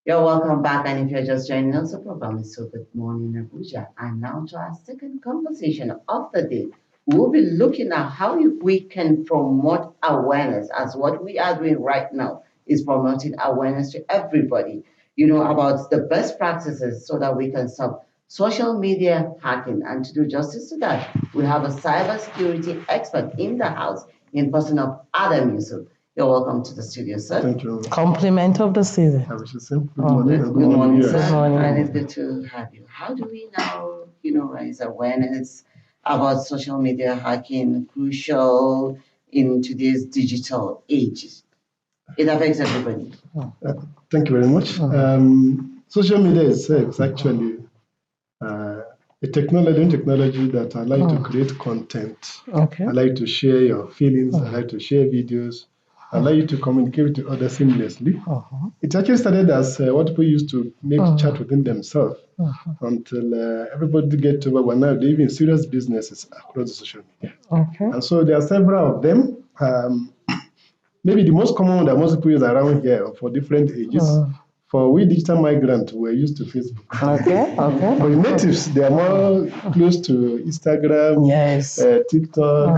You're welcome back, and if you're just joining us, the program is So Good Morning Abuja. And now to our second conversation of the day. We'll be looking at how we can promote awareness, as what we are doing right now is promoting awareness to everybody, about the best practices so that we can stop social media hacking. And to do justice to that, we have a cybersecurity expert in the house in person of Adam Yusuf. You're welcome to the studio, sir. Thank you. Compliment of the season. I wish you say good morning. Good morning, Yes. sir. Good morning. And it's good to have you. How do we now, raise awareness about social media hacking, crucial in today's digital age? It affects everybody. Thank you very much. Social media itself is actually a technology that allows you to create content. Okay. Allow you to share your feelings. Allow you to share videos. Allow you to communicate with others seamlessly. It actually started as what people used to make chat within themselves until everybody get to where now they're even serious businesses across the social media. Okay. And so there are several of them. Maybe the most common one that most people use around here for different ages. For we digital migrants, we're used to Facebook. Okay. Okay. For the natives, they are more close to Instagram, Yes. TikTok,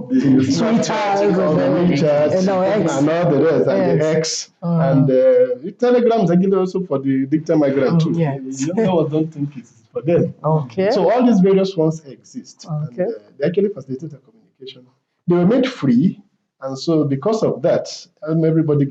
the WeChat, and X. and all the rest, and the X. And Telegram is actually also for the digital migrant too. Yes. The younger ones don't think it's for them. Okay. So all these various ones exist. Okay. And they actually facilitate the communication. They were made free. And so because of that, everybody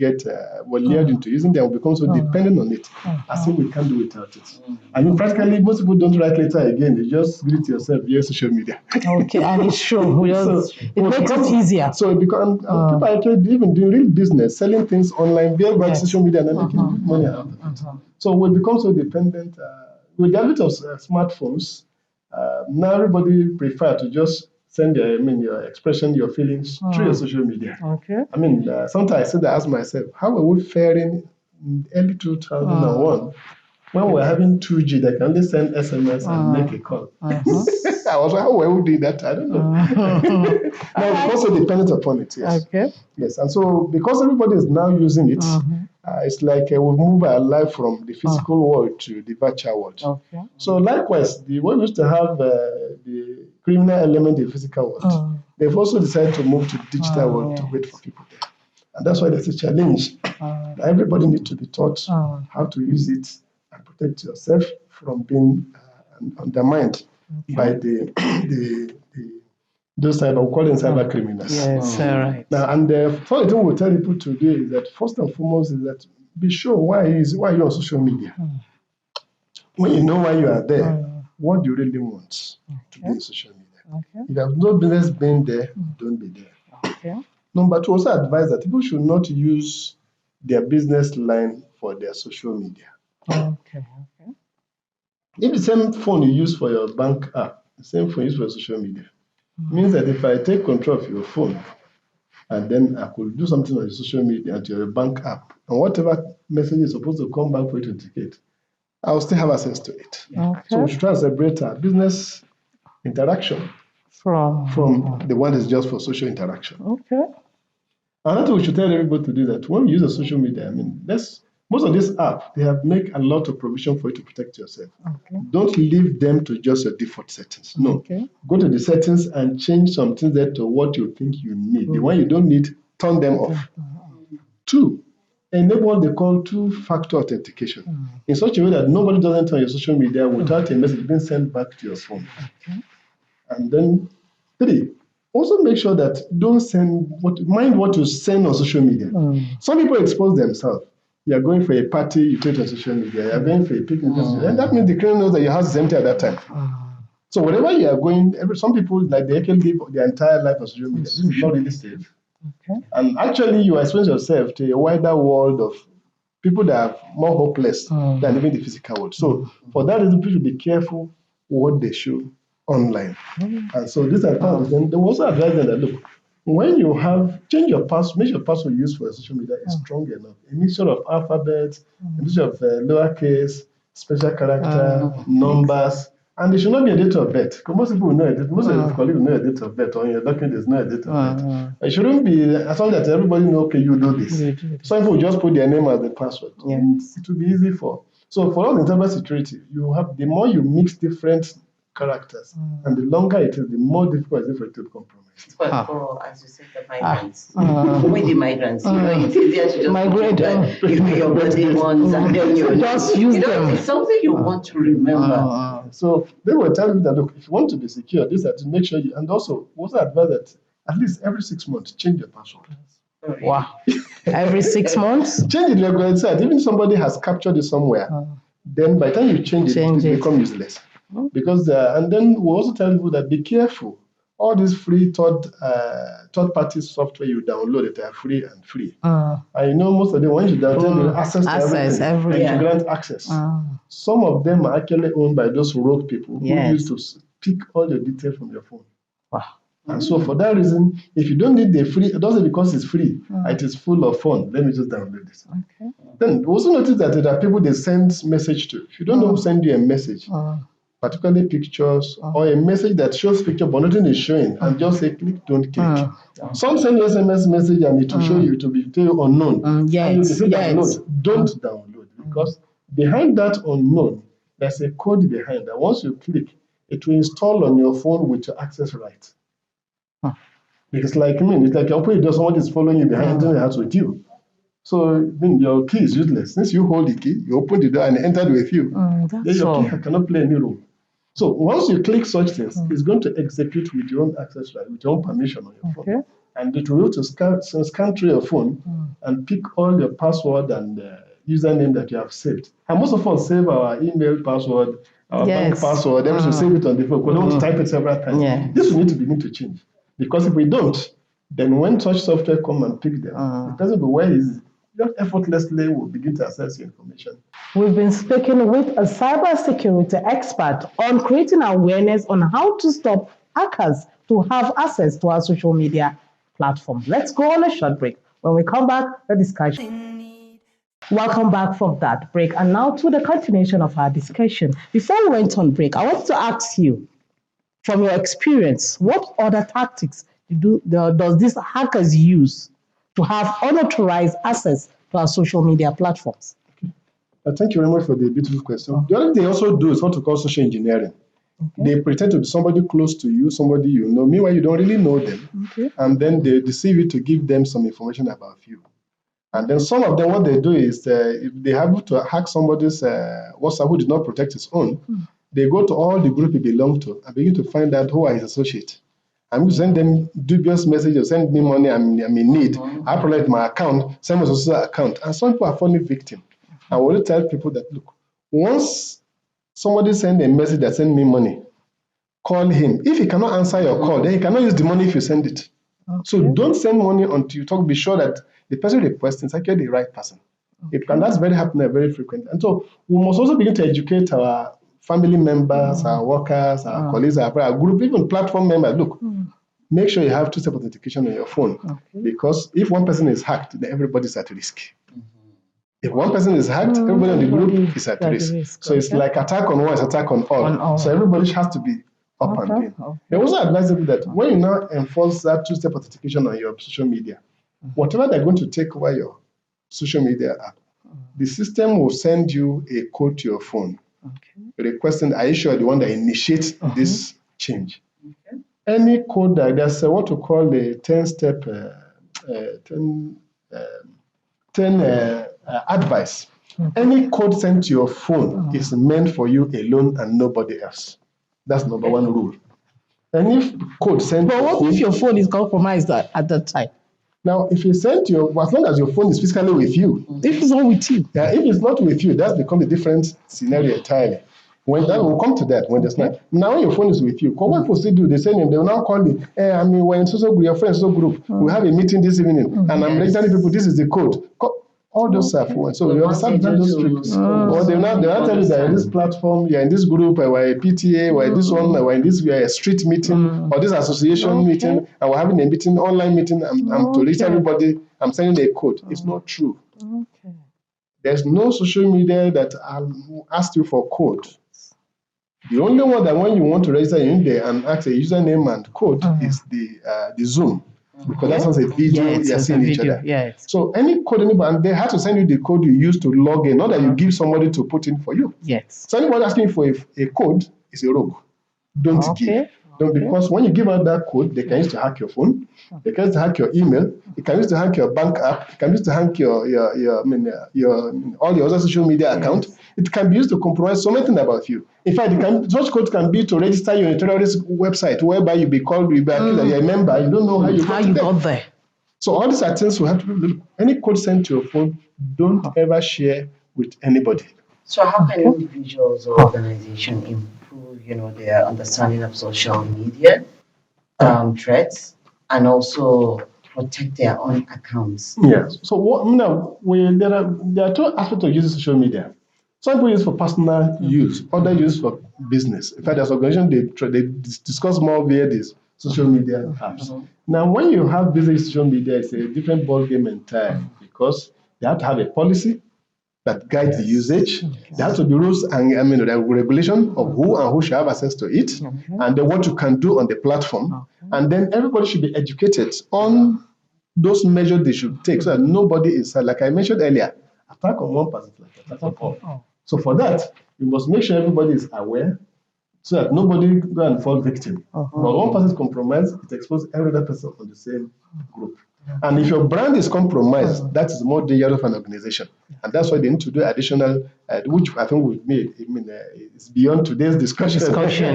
were lured into using them, become so dependent on it, as if we can't do without it. I mean, practically, most people don't write letter again. You just greet yourself via social media. Okay, and it's true. It makes it easier. So it becomes, people are actually even doing real business, selling things online via social media and making money out of it. So we become so dependent. With the advent of smartphones, now everybody prefer to just send your expression, your feelings through your social media. Okay. I mean, sometimes I ask myself, how are we faring in early 2001 when we're having 2G that can only send SMS and make a call? I was like, how were we doing that? I don't know. Now, we're also dependent upon it, yes. Okay. Yes, and so because everybody is now using it, it's like we've moved our life from the physical world to the virtual world. Okay. So likewise, we used to have the criminal element in the physical world. They've also decided to move to the digital world to wait for people there. And that's why there's a challenge. Everybody needs to be taught how to use it and protect yourself from being undermined by those we call them cyber criminals. Yes, right. Now, and the first thing we'll tell people today is that first and foremost is that be sure why you're on social media. When you know why you are there, what do you really want to be on social media? If you have no business being there, don't be there. Number two, also advise that people should not use their business line for their social media. If the same phone you use for your bank app, the same phone you use for social media, means that if I take control of your phone and then I could do something on your social media and your bank app, and whatever message is supposed to come back for you to indicate, I'll still have access to it. So we should try to separate our business interaction from the one that's just for social interaction. Another thing we should tell everybody to do that when we use a social media, I mean, most of these apps, they have make a lot of provision for you to protect yourself. Don't leave them to just your default settings. No. Go to the settings and change some things there to what you think you need. The one you don't need, turn them off. Two, enable what they call two-factor authentication in such a way that nobody does enter your social media without a message being sent back to your phone. And then three, also make sure that mind what you send on social media. Some people expose themselves. You are going for a party, you take it on social media. You are going for a picnic, and that means the criminal knows that your house is empty at that time. So wherever you are going, some people like they can live their entire life on social media. This is not really safe. And actually, you expose yourself to a wider world of people that are more hopeless than living the physical world. So for that reason, people should be careful what they show online. And so these are part of them. They also advise them that look, when you change your password, make your password used for social media is strong enough. A mixture of alphabets, a mixture of lowercase, special character, numbers, And there should not be a date of birth. Because most people will know it. Most of your colleagues will know a date of birth, or in your document there's no date of birth. It shouldn't be as long as everybody know, okay, you do this. Some people just put their name as the password. Yes. It will be easy for. So for all in cybersecurity, you have the more you mix different characters, and the longer it is, the more difficult it is for it to be compromised. But for, as you said, the migrants, with the migrants, it's easier to just Migrate, your birthday ones, and then you just use them. It's something you want to remember. So they will tell you that, look, if you want to be secure, this is to make sure you, and also advise that at least every 6 months, change your password. Wow. Every 6 months? Change it regularly. Even if somebody has captured it somewhere, then by the time you change it becomes useless. Because and then we also tell people that be careful. All these free third-party software you download, they are free and free. I know most of them, once you download, access to everything, and you grant access. Some of them are actually owned by those rogue people who used to pick all your details from your phone. Wow. And so for that reason, if you don't need the free, it doesn't because it's free, it is full of fun. Let me just download this. Okay. Then also notice that there are people they send message to. If you don't know who send you a message, particularly pictures or a message that shows picture but nothing is showing, and just say click, don't click. Some send you SMS message and it will show you, it will be unknown. And you say download. Don't download, because behind that unknown, there's a code behind that. Once you click, it will install on your phone with your access right. It's like it's like you open the door, someone is following you behind, entering the house with you. So your key is useless. Since you hold the key, you open the door and entered with you. Then your key cannot play any role. So once you click such things, it's going to execute with your own access right, with your own permission on your phone. And it will be able to scan through your phone and pick all your password and username that you have saved. And most of us save our email password, our bank password, then we should save it on the phone. We don't want to type it several times. This will need to begin to change. Because if we don't, then when such software come and pick them, it doesn't go where is just effortlessly will begin to access your information. We've been speaking with a cybersecurity expert on creating awareness on how to stop hackers to have access to our social media platform. Let's go on a short break. When we come back, the discussion. Welcome back from that break, and now to the continuation of our discussion. Before we went on break, I want to ask you, from your experience, what other tactics does these hackers use to have unauthorized access to our social media platforms? Thank you very much for the beautiful question. The other thing they also do is what we call social engineering. They pretend to be somebody close to you, somebody you know. Meanwhile, you don't really know them. And then they deceive you to give them some information about you. And then some of them, what they do is if they have to hack somebody's WhatsApp who did not protect his own, they go to all the group he belongs to and begin to find out who are his associates. I'm going to send them dubious messages, send me money, I'm in need. I provide my account, send my social account. And some people are falling victim. I want to tell people that, look, once somebody send a message that send me money, call him. If he cannot answer your call, then he cannot use the money if you send it. So don't send money until you talk. Be sure that the person requesting is actually the right person. And that's very happening very frequently. And so we must also begin to educate our family members, our workers, our colleagues, our group, even platform members. Look, make sure you have two-step authentication on your phone. Because if one person is hacked, then everybody's at risk. If one person is hacked, everybody in the group is at risk. So it's like attack on one is attack on all. So everybody has to be up and in. They also advise people that when you now enforce that two-step authentication on your social media, whatever they're going to take over your social media app, the system will send you a code to your phone requesting, are you sure the one that initiates this change? Any code that there's what we call the 10-step advice. Any code sent to your phone is meant for you alone and nobody else. That's number one rule. Any code sent But what if your phone is compromised at that time? Now, if you send your, as long as your phone is physically with you. If it's not with you. Yeah, if it's not with you, that's become a different scenario entirely. When that will come to that, when there's not. Now when your phone is with you, what people still do, they send them, they will now call you, hey, I mean, we're in social group, your friends social group, we have a meeting this evening, and I'm telling people this is the code. All those are for so you understand those tricks. Or they now tell you that in this platform, you're in this group, we're a PTA, we're in this one, we're in this, we're a street meeting, or this association meeting, and we're having a meeting, online meeting, I'm to reach everybody, I'm sending a code. It's not true. There's no social media that asked you for code. The only one that when you want to register in there and ask a username and code is the Zoom, because that's not a video you're seeing each other. Yes. So any code anybody, and they have to send you the code you use to log in, not that you give somebody to put in for you. Yes. So anybody asking for a code is a rogue. Don't give. Don't, because when you give out that code, they can use to hack your phone, they can use to hack your email, they can use to hack your bank app, they can use to hack your all your other social media account. It can be used to compromise so many things about you. In fact, such code can be to register you in a terrorist website whereby you be called, you be accused that you're a member, you don't know how you got there. So all these are things we have to look. Any code sent to your phone, don't ever share with anybody. So how can individuals or organizations improve, their understanding of social media threats and also protect their own accounts? Yeah. So there are two aspects of using social media. Some people use for personal use, others use for business. In fact, as organizations, they discuss more via these social media apps. Now, when you have business social media, it's a different ball game entirely because they have to have a policy that guides the usage. There has to be rules and regulation of who and who should have access to it, and then what you can do on the platform. And then everybody should be educated on those measures they should take so that nobody is, like I mentioned earlier, attack on one person, like attack on all. So for that, we must make sure everybody is aware so that nobody go and fall victim. But one person is compromised, it exposes every other person on the same group. And if your brand is compromised, that is more dangerous for an organization. And that's why they need to do additional, which I think we've made. It's beyond today's discussion.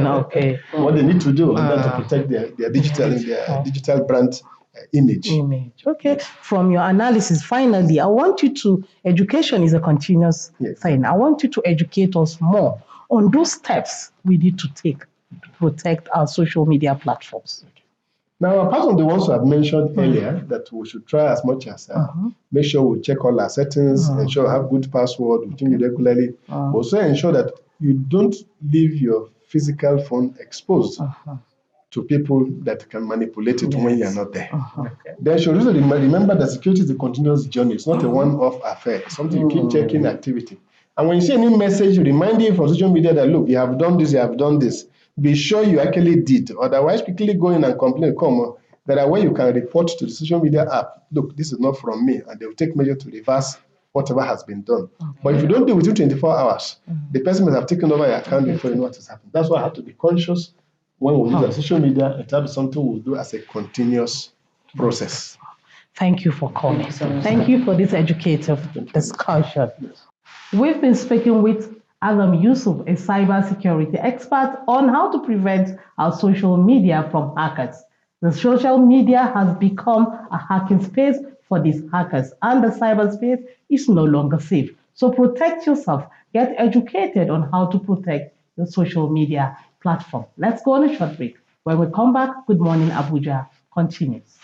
Okay. What they need to do in order to protect their digital brand image. Okay. From your analysis, finally, I want you to, education is a continuous thing. I want you to educate us more on those steps we need to take to protect our social media platforms. Now, apart from the ones I've mentioned earlier, that we should try as much as make sure we check all our settings, ensure we have good password, we change it regularly. Also ensure that you don't leave your physical phone exposed to people that can manipulate it when you're not there. Then should also remember that security is a continuous journey. It's not a one-off affair. It's something you keep checking activity. And when you see any message reminding you from social media that, look, you have done this, you have done this, be sure you actually did. Otherwise, quickly go in and complain. There are ways you can report to the social media app, look, this is not from me, and they will take measure to reverse whatever has been done. But if you don't do it within 24 hours, the person must have taken over your account before you know what has happened. That's why I have to be conscious when we use our social media. It has to be something we'll do as a continuous process. Thank you for coming. Thank you for this educative discussion. We've been speaking with Alam Yusuf, a cybersecurity expert, on how to prevent our social media from hackers. The social media has become a hacking space for these hackers, and the cyberspace is no longer safe. So protect yourself. Get educated on how to protect your social media platform. Let's go on a short break. When we come back, Good Morning Abuja continues.